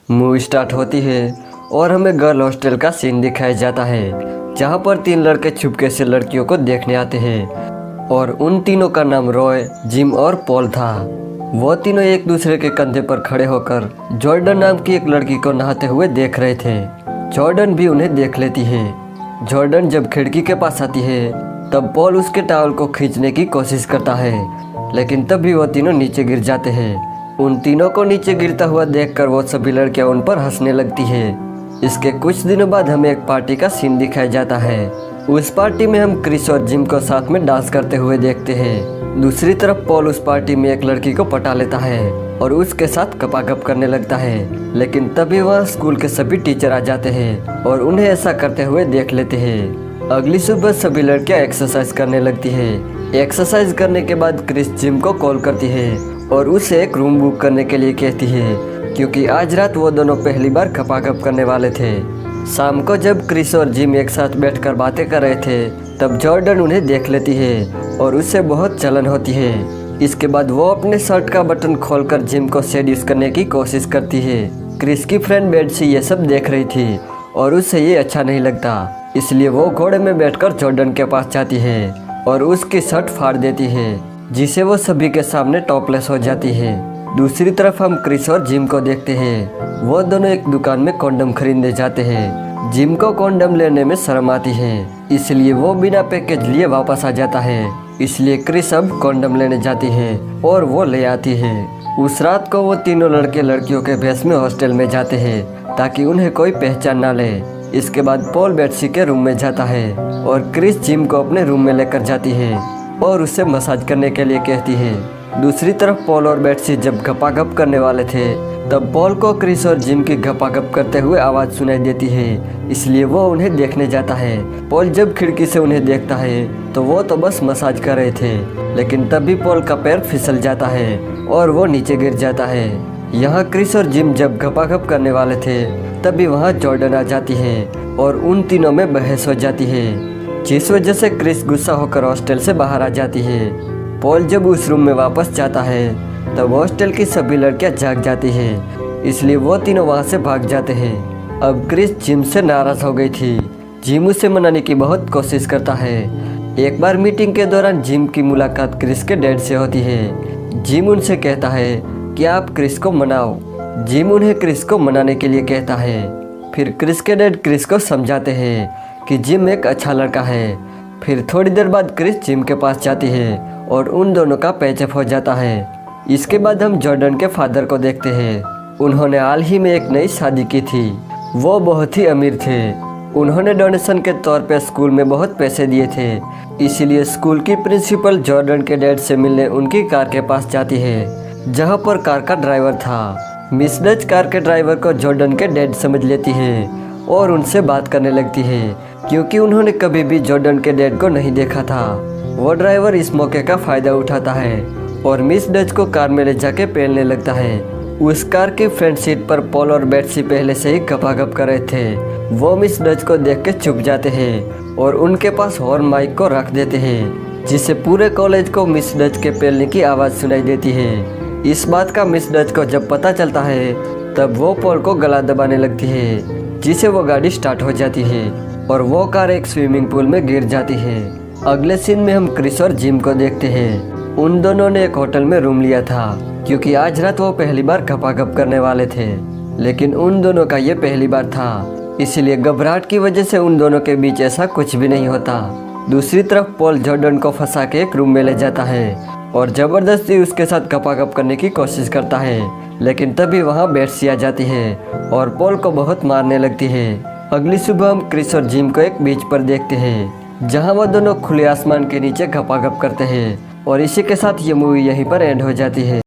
Movie start होती है और हमें गर्ल हॉस्टल का सीन दिखाया जाता है, जहाँ पर तीन लड़के चुपके से लड़कियों को देखने आते हैं और उन तीनों का नाम रॉय, जिम और पॉल था। वो तीनों एक दूसरे के कंधे पर खड़े होकर जॉर्डन नाम की एक लड़की को नहाते हुए देख रहे थे। जॉर्डन भी उन्हें देख लेती है। जॉर्डन जब खिड़की के पास आती है तब पॉल उसके टॉवल को खींचने की कोशिश करता है, लेकिन तब भी वो तीनों नीचे गिर जाते हैं। उन तीनों को नीचे गिरता हुआ देखकर वो सभी लड़कियां उन पर हंसने लगती है। इसके कुछ दिनों बाद हमें एक पार्टी का सीन दिखाया जाता है। उस पार्टी में हम क्रिस और जिम को साथ में डांस करते हुए देखते हैं। दूसरी तरफ पॉल उस पार्टी में एक लड़की को पटा लेता है और उसके साथ गपागप करने लगता है, लेकिन तभी वह स्कूल के सभी टीचर आ जाते हैं और उन्हें ऐसा करते हुए देख लेते हैं। अगली सुबह सभी लड़कियां एक्सरसाइज करने लगती है। एक्सरसाइज करने के बाद क्रिस जिम को कॉल करती है और उसे एक रूम बुक करने के लिए कहती है, क्योंकि आज रात वो दोनों पहली बार गपागप करने वाले थे। शाम को जब क्रिस और जिम एक साथ बैठकर बातें कर रहे थे तब जॉर्डन उन्हें देख लेती है और उससे बहुत जलन होती है। इसके बाद वो अपने शर्ट का बटन खोलकर जिम को सेड्यूस करने की कोशिश करती है। क्रिस की फ्रेंड बेट्सी ये सब देख रही थी और उसे ये अच्छा नहीं लगता, इसलिए वो घोड़े में बैठकर जॉर्डन के पास जाती है और उसकी शर्ट फाड़ देती है, जिसे वो सभी के सामने टॉपलेस हो जाती है। दूसरी तरफ हम क्रिस और जिम को देखते हैं। वो दोनों एक दुकान में कॉन्डम खरीदने जाते हैं। जिम को कॉन्डम लेने में शर्म आती है, इसलिए वो बिना पैकेज लिए वापस आ जाता है। इसलिए क्रिस अब कॉन्डम लेने जाती है और वो ले आती है। उस रात को वो तीनों लड़के लड़कियों के भेष में हॉस्टल में जाते हैं ताकि उन्हें कोई पहचान ना ले। इसके बाद पॉल बेट्सी के रूम में जाता है और क्रिस जिम को अपने रूम में लेकर जाती है और उसे मसाज करने के लिए कहती है। दूसरी तरफ पॉल और बेट्सी जब गपागप करने वाले थे तब पॉल को क्रिस और जिम की गपागप करते हुए आवाज़ सुनाई देती है, इसलिए वो उन्हें देखने जाता है। पॉल जब खिड़की से उन्हें देखता है तो वो तो बस मसाज कर रहे थे, लेकिन तभी पॉल का पैर फिसल जाता है और वो नीचे गिर जाता है। यहाँ क्रिस और जिम जब गपागप करने वाले थे तभी वहाँ जॉर्डन आ जाती है और उन तीनों में बहस हो जाती है, जिस वजह से क्रिस गुस्सा होकर हॉस्टल से बाहर आ जाती है। पॉल जब उस रूम में वापस जाता है तब हॉस्टल की सभी लड़कियां जाग जाती हैं, इसलिए वो तीनों वहां से भाग जाते हैं। अब क्रिस जिम से नाराज हो गई थी। जिम उसे मनाने की बहुत कोशिश करता है। एक बार मीटिंग के दौरान जिम की मुलाकात क्रिस के डैड से होती है। जिम उनसे कहता है कि आप क्रिस को मनाओ। जिम उन्हें क्रिस को मनाने के लिए कहता है। फिर क्रिस के डैड क्रिस को समझाते हैं कि जिम एक अच्छा लड़का है। फिर थोड़ी देर बाद क्रिस जिम के पास जाती है और उन दोनों का पैचअप हो जाता है। इसके बाद हम जॉर्डन के फादर को देखते हैं। उन्होंने हाल ही में एक नई शादी की थी। वो बहुत ही अमीर थे। उन्होंने डोनेशन के तौर पे स्कूल में बहुत पैसे दिए थे, इसीलिए स्कूल की प्रिंसिपल जॉर्डन के डैड से मिलने उनकी कार के पास जाती है, जहाँ पर कार का ड्राइवर था। मिस डच कार के ड्राइवर को जॉर्डन के डैड समझ लेती है और उनसे बात करने लगती है, क्योंकि उन्होंने कभी भी जॉर्डन के डैड को नहीं देखा था। वो ड्राइवर इस मौके का फ़ायदा उठाता है और मिस डच को कार में ले जाके पेलने लगता है। उस कार की फ्रंट सीट पर पॉल और बेट्सी पहले से ही गपागप कर रहे थे। वो मिस डच को देख के चुप जाते हैं और उनके पास हॉर्न माइक को रख देते हैं, जिससे पूरे कॉलेज को मिस डच के पेलने की आवाज़ सुनाई देती है। इस बात का मिस डच को जब पता चलता है तब वो पॉल को गला दबाने लगती है, जिससे वो गाड़ी स्टार्ट हो जाती है और वो कार एक स्विमिंग पूल में गिर जाती है। अगले सीन में हम क्रिस और जिम को देखते हैं। उन दोनों ने एक होटल में रूम लिया था, क्योंकि आज रात वो पहली बार गपागप करने वाले थे, लेकिन उन दोनों का ये पहली बार था, इसलिए घबराहट की वजह से उन दोनों के बीच ऐसा कुछ भी नहीं होता। दूसरी तरफ पॉल जॉर्डन को फंसा के एक रूम में ले जाता है और ज़बरदस्ती उसके साथ गपागप करने की कोशिश करता है, लेकिन तभी वहाँ बेट्सी आ जाती है और पॉल को बहुत मारने लगती है। अगली सुबह हम क्रिस और जिम को एक बीच पर देखते हैं, जहां वो दोनों खुले आसमान के नीचे गपागप करते हैं और इसी के साथ ये मूवी यहीं पर एंड हो जाती है।